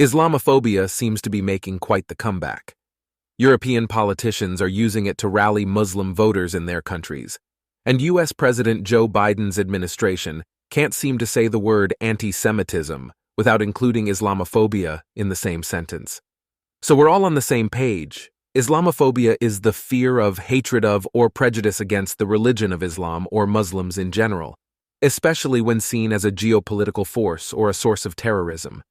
Islamophobia seems to be making quite the comeback. European politicians are using it to rally Muslim voters in their countries, and U.S. President Joe Biden's administration can't seem to say the word anti-Semitism without including Islamophobia in the same sentence. So we're all on the same page. Islamophobia is the fear of, hatred of, or prejudice against the religion of Islam or Muslims in general, especially when seen as a geopolitical force or a source of terrorism.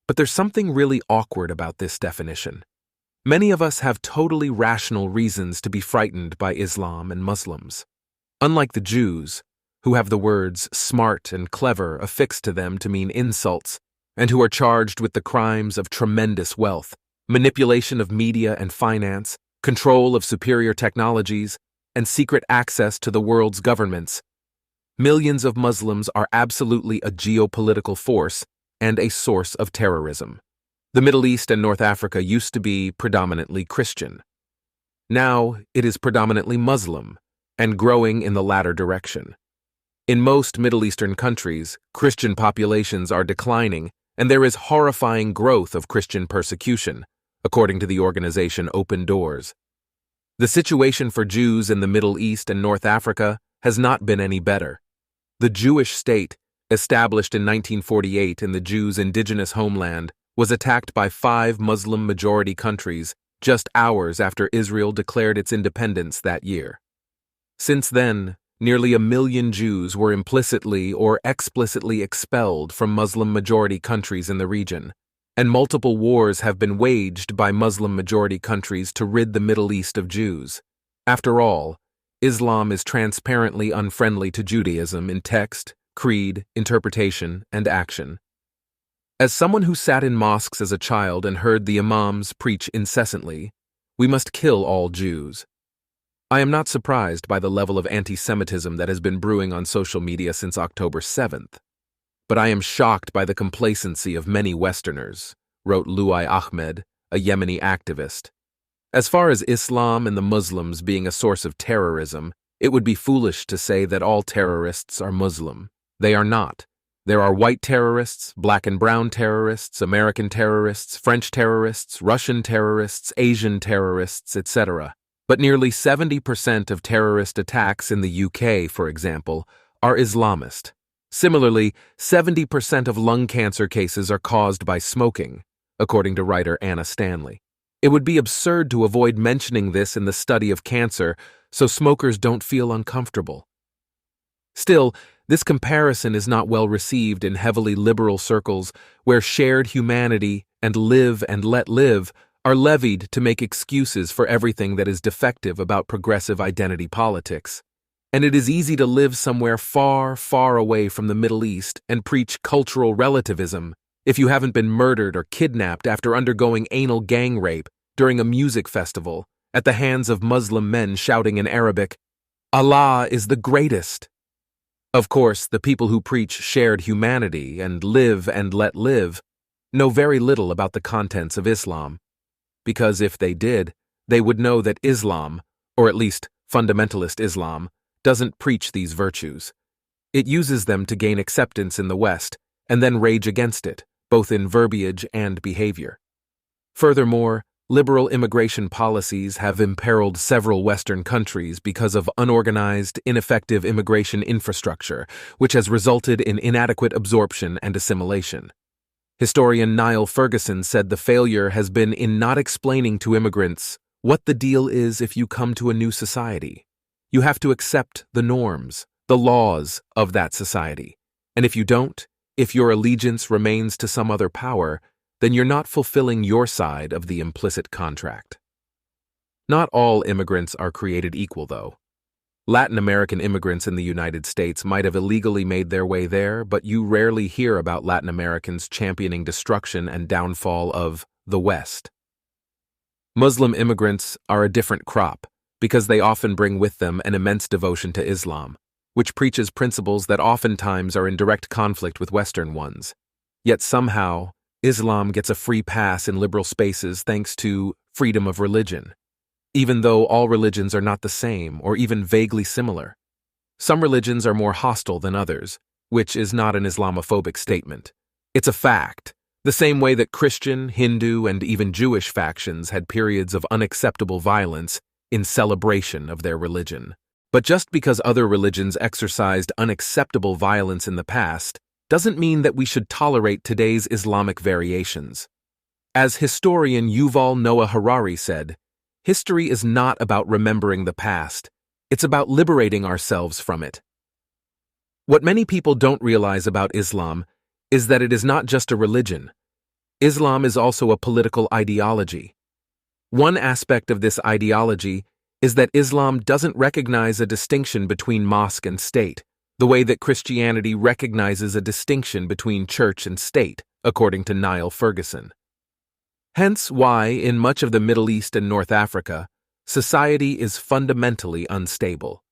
But there's something really awkward about this definition. Many of us have totally rational reasons to be frightened by Islam and Muslims. Unlike the Jews, who have the words smart and clever affixed to them to mean insults, and who are charged with the crimes of tremendous wealth, manipulation of media and finance, control of superior technologies, and secret access to the world's governments. Millions of Muslims are absolutely a geopolitical force and a source of terrorism. The Middle East and North Africa used to be predominantly Christian. Now it is predominantly Muslim, and growing in the latter direction. In most Middle Eastern countries, Christian populations are declining, and there is horrifying growth of Christian persecution, according to the organization Open Doors. The situation for Jews in the Middle East and North Africa has not been any better. The Jewish state, established in 1948 in the Jews' indigenous homeland, was attacked by 5 Muslim-majority countries just hours after Israel declared its independence that year. Since then, nearly 1 million Jews were implicitly or explicitly expelled from Muslim-majority countries in the region, and multiple wars have been waged by Muslim-majority countries to rid the Middle East of Jews. After all, Islam is transparently unfriendly to Judaism in text, creed, interpretation, and action. As someone who sat in mosques as a child and heard the imams preach incessantly, we must kill all Jews. I am not surprised by the level of anti-Semitism that has been brewing on social media since October 7th. But I am shocked by the complacency of many Westerners, wrote Luai Ahmed, a Yemeni activist. As far as Islam and the Muslims being a source of terrorism, it would be foolish to say that all terrorists are Muslim. They are not. There are white terrorists, black and brown terrorists, American terrorists, French terrorists, Russian terrorists, Asian terrorists, etc. But nearly 70% of terrorist attacks in the UK, for example, are Islamist. Similarly, 70% of lung cancer cases are caused by smoking, according to writer Anna Stanley. It would be absurd to avoid mentioning this in the study of cancer so smokers don't feel uncomfortable. Still, this comparison is not well received in heavily liberal circles where shared humanity and live and let live are levied to make excuses for everything that is defective about progressive identity politics. And it is easy to live somewhere far, far away from the Middle East and preach cultural relativism if you haven't been murdered or kidnapped after undergoing anal gang rape during a music festival at the hands of Muslim men shouting in Arabic, "Allah is the greatest." Of course, the people who preach shared humanity and live and let live know very little about the contents of Islam, because if they did, they would know that Islam, or at least fundamentalist Islam, doesn't preach these virtues. It uses them to gain acceptance in the West and then rage against it, both in verbiage and behavior. Furthermore, liberal immigration policies have imperiled several Western countries because of unorganized, ineffective immigration infrastructure, which has resulted in inadequate absorption and assimilation. Historian Niall Ferguson said the failure has been in not explaining to immigrants what the deal is if you come to a new society. You have to accept the norms, the laws of that society. And if you don't, if your allegiance remains to some other power, then you're not fulfilling your side of the implicit contract. Not all immigrants are created equal, though. Latin American immigrants in the United States might have illegally made their way there, but you rarely hear about Latin Americans championing destruction and downfall of the West. Muslim immigrants are a different crop because they often bring with them an immense devotion to Islam, which preaches principles that oftentimes are in direct conflict with Western ones. Yet somehow, Islam gets a free pass in liberal spaces thanks to freedom of religion, even though all religions are not the same or even vaguely similar. Some religions are more hostile than others, which is not an Islamophobic statement. It's a fact. The same way that Christian, Hindu, and even Jewish factions had periods of unacceptable violence in celebration of their religion. But just because other religions exercised unacceptable violence in the past doesn't mean that we should tolerate today's Islamic variations. As historian Yuval Noah Harari said, history is not about remembering the past, it's about liberating ourselves from it. What many people don't realize about Islam is that it is not just a religion. Islam is also a political ideology. One aspect of this ideology is that Islam doesn't recognize a distinction between mosque and state, the way that Christianity recognizes a distinction between church and state, according to Niall Ferguson. Hence why, in much of the Middle East and North Africa, society is fundamentally unstable.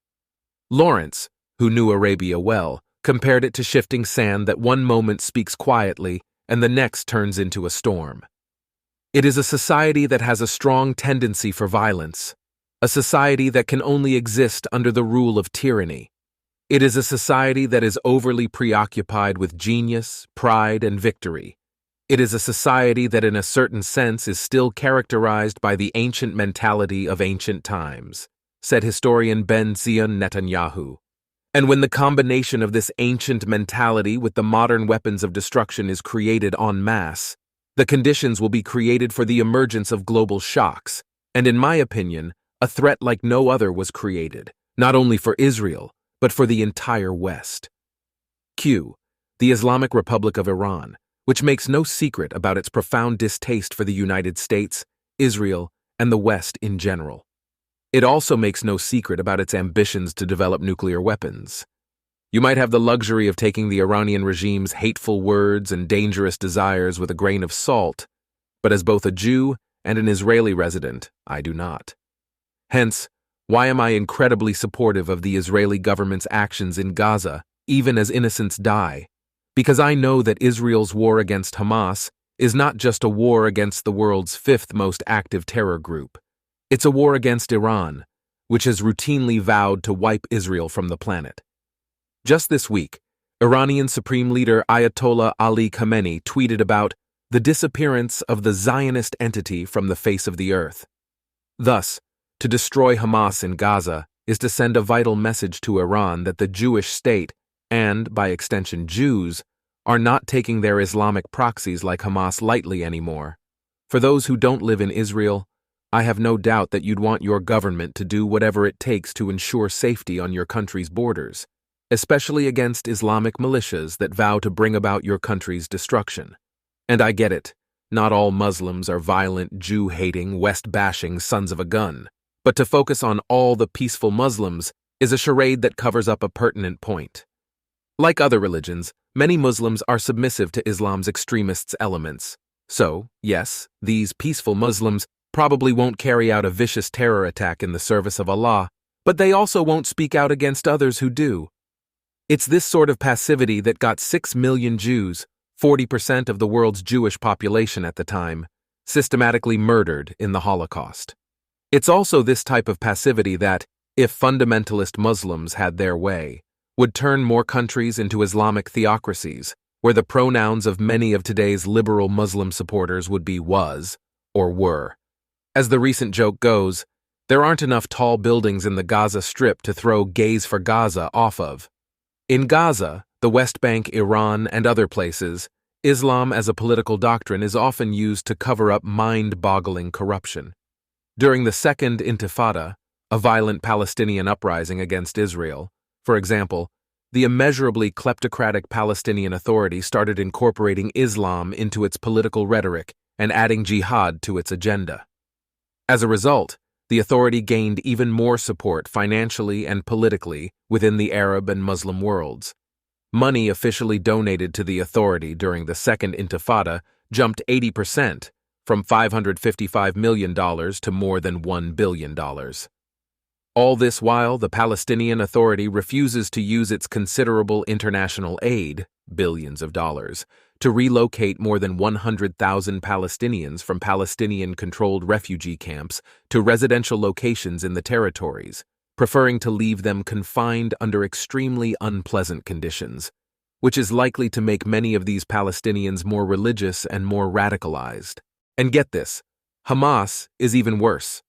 Lawrence, who knew Arabia well, compared it to shifting sand that one moment speaks quietly and the next turns into a storm. It is a society that has a strong tendency for violence, a society that can only exist under the rule of tyranny. It is a society that is overly preoccupied with genius, pride, and victory. It is a society that in a certain sense is still characterized by the ancient mentality of ancient times, said historian Ben Zion Netanyahu. And when the combination of this ancient mentality with the modern weapons of destruction is created en masse, the conditions will be created for the emergence of global shocks, and in my opinion, a threat like no other was created, not only for Israel, but for the entire West. Q. The Islamic Republic of Iran, which makes no secret about its profound distaste for the United States, Israel, and the West in general. It also makes no secret about its ambitions to develop nuclear weapons. You might have the luxury of taking the Iranian regime's hateful words and dangerous desires with a grain of salt, but as both a Jew and an Israeli resident, I do not. Hence, why am I incredibly supportive of the Israeli government's actions in Gaza, even as innocents die? Because I know that Israel's war against Hamas is not just a war against the world's fifth most active terror group. It's a war against Iran, which has routinely vowed to wipe Israel from the planet. Just this week, Iranian Supreme Leader Ayatollah Ali Khamenei tweeted about the disappearance of the Zionist entity from the face of the earth. Thus, to destroy Hamas in Gaza is to send a vital message to Iran that the Jewish state, and, by extension Jews, are not taking their Islamic proxies like Hamas lightly anymore. For those who don't live in Israel, I have no doubt that you'd want your government to do whatever it takes to ensure safety on your country's borders, especially against Islamic militias that vow to bring about your country's destruction. And I get it, not all Muslims are violent, Jew-hating, West-bashing sons of a gun, but to focus on all the peaceful Muslims is a charade that covers up a pertinent point. Like other religions, many Muslims are submissive to Islam's extremist elements. So, yes, these peaceful Muslims probably won't carry out a vicious terror attack in the service of Allah, but they also won't speak out against others who do. It's this sort of passivity that got 6 million Jews, 40% of the world's Jewish population at the time, systematically murdered in the Holocaust. It's also this type of passivity that, if fundamentalist Muslims had their way, would turn more countries into Islamic theocracies, where the pronouns of many of today's liberal Muslim supporters would be was or were. As the recent joke goes, there aren't enough tall buildings in the Gaza Strip to throw Gays for Gaza off of. In Gaza, the West Bank, Iran, and other places, Islam as a political doctrine is often used to cover up mind-boggling corruption. During the Second Intifada, a violent Palestinian uprising against Israel, for example, the immeasurably kleptocratic Palestinian Authority started incorporating Islam into its political rhetoric and adding jihad to its agenda. As a result, the authority gained even more support financially and politically within the Arab and Muslim worlds. Money officially donated to the authority during the Second Intifada jumped 80%, from $555 million to more than $1 billion. All this while, the Palestinian Authority refuses to use its considerable international aid, billions of dollars, to relocate more than 100,000 Palestinians from Palestinian-controlled refugee camps to residential locations in the territories, preferring to leave them confined under extremely unpleasant conditions. which is likely to make many of these Palestinians more religious and more radicalized. And get this, Hamas is even worse.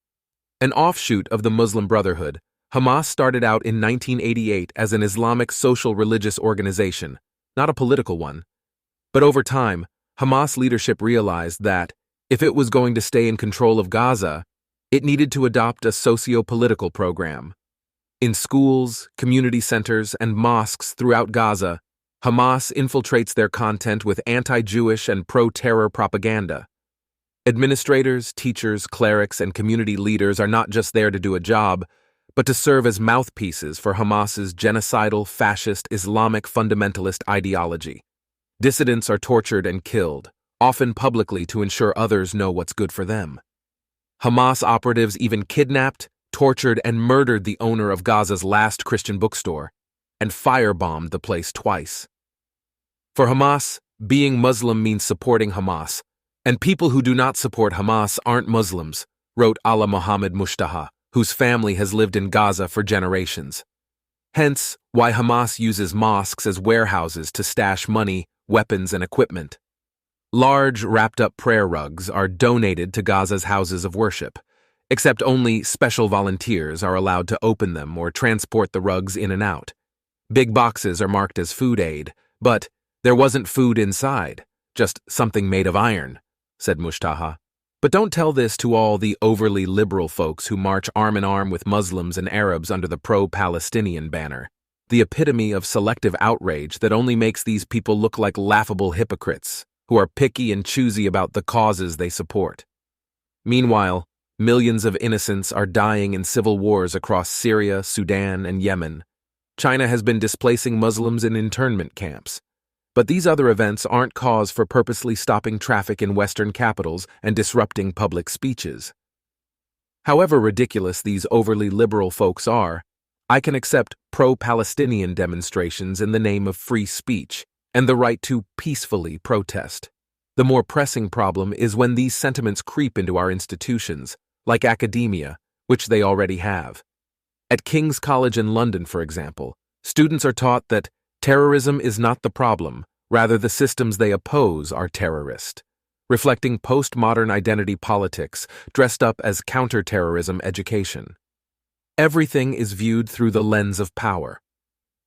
An offshoot of the Muslim Brotherhood, Hamas started out in 1988 as an Islamic social religious organization, not a political one. But over time, Hamas leadership realized that, if it was going to stay in control of Gaza, it needed to adopt a socio-political program. In schools, community centers, and mosques throughout Gaza, Hamas infiltrates their content with anti-Jewish and pro-terror propaganda. Administrators, teachers, clerics, and community leaders are not just there to do a job, but to serve as mouthpieces for Hamas's genocidal, fascist, Islamic fundamentalist ideology. Dissidents are tortured and killed, often publicly to ensure others know what's good for them. Hamas operatives even kidnapped, tortured, and murdered the owner of Gaza's last Christian bookstore, and firebombed the place twice. For Hamas, being Muslim means supporting Hamas, and people who do not support Hamas aren't Muslims, wrote Allah Muhammad Mushtaha, whose family has lived in Gaza for generations. Hence, why Hamas uses mosques as warehouses to stash money, weapons, and equipment. Large, wrapped-up prayer rugs are donated to Gaza's houses of worship, except only special volunteers are allowed to open them or transport the rugs in and out. Big boxes are marked as food aid, but there wasn't food inside, just something made of iron, said Mushtaha. But don't tell this to all the overly liberal folks who march arm in arm with Muslims and Arabs under the pro-Palestinian banner, the epitome of selective outrage that only makes these people look like laughable hypocrites who are picky and choosy about the causes they support. Meanwhile, millions of innocents are dying in civil wars across Syria, Sudan, and Yemen. China has been displacing Muslims in internment camps. But these other events aren't cause for purposely stopping traffic in Western capitals and disrupting public speeches. However ridiculous these overly liberal folks are, I can accept pro-Palestinian demonstrations in the name of free speech and the right to peacefully protest. The more pressing problem is when these sentiments creep into our institutions, like academia, which they already have. At King's College in London, for example, students are taught that terrorism is not the problem, rather the systems they oppose are terrorist, reflecting postmodern identity politics dressed up as counterterrorism education. Everything is viewed through the lens of power.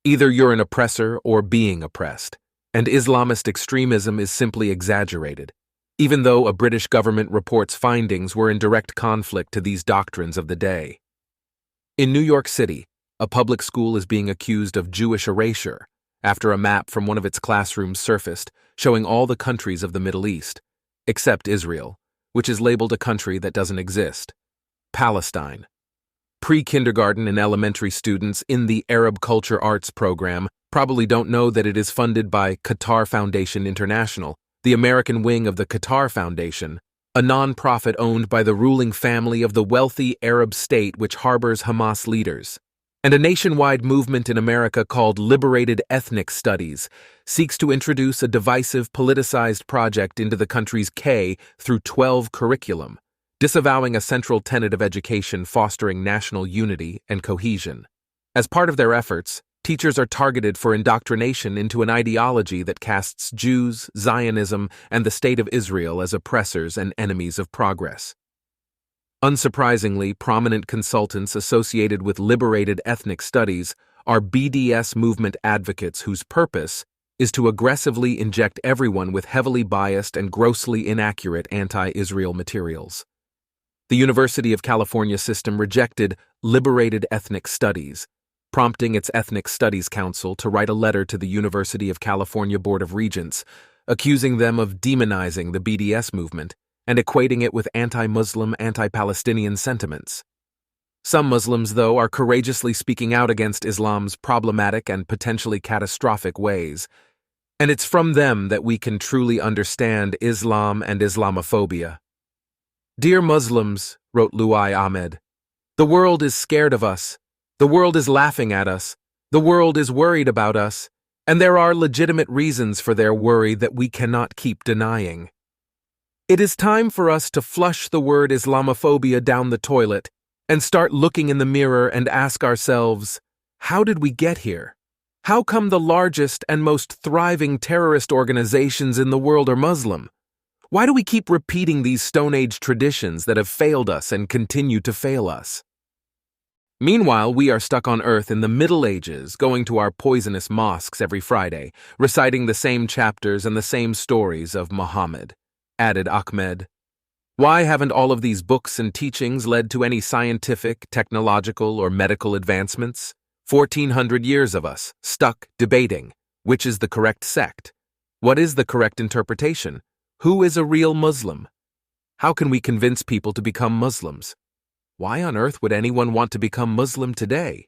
Either you're an oppressor or being oppressed, and Islamist extremism is simply exaggerated, even though a British government report's findings were in direct conflict to these doctrines of the day. In New York City, a public school is being accused of Jewish erasure after a map from one of its classrooms surfaced showing all the countries of the Middle East, except Israel, which is labeled a country that doesn't exist, Palestine. Pre-kindergarten and elementary students in the Arab Culture Arts program probably don't know that it is funded by Qatar Foundation International, the American wing of the Qatar Foundation, a non-profit owned by the ruling family of the wealthy Arab state which harbors Hamas leaders. And a nationwide movement in America called Liberated Ethnic Studies seeks to introduce a divisive, politicized project into the country's K through 12 curriculum, disavowing a central tenet of education fostering national unity and cohesion. As part of their efforts, teachers are targeted for indoctrination into an ideology that casts Jews, Zionism, and the State of Israel as oppressors and enemies of progress. Unsurprisingly, prominent consultants associated with liberated ethnic studies are BDS movement advocates whose purpose is to aggressively inject everyone with heavily biased and grossly inaccurate anti-Israel materials. The University of California system rejected liberated ethnic studies, prompting its Ethnic Studies Council to write a letter to the University of California Board of Regents, accusing them of demonizing the BDS movement and equating it with anti-Muslim, anti-Palestinian sentiments. Some Muslims, though, are courageously speaking out against Islam's problematic and potentially catastrophic ways, and it's from them that we can truly understand Islam and Islamophobia. Dear Muslims, wrote Luai Ahmed, the world is scared of us, the world is laughing at us, the world is worried about us, and there are legitimate reasons for their worry that we cannot keep denying. It is time for us to flush the word Islamophobia down the toilet and start looking in the mirror and ask ourselves, how did we get here? How come the largest and most thriving terrorist organizations in the world are Muslim? Why do we keep repeating these Stone Age traditions that have failed us and continue to fail us? Meanwhile, we are stuck on Earth in the Middle Ages, going to our poisonous mosques every Friday, reciting the same chapters and the same stories of Muhammad, added Ahmed. Why haven't all of these books and teachings led to any scientific, technological, or medical advancements? 1,400 years of us, stuck, debating. Which is the correct sect? What is the correct interpretation? Who is a real Muslim? How can we convince people to become Muslims? Why on earth would anyone want to become Muslim today?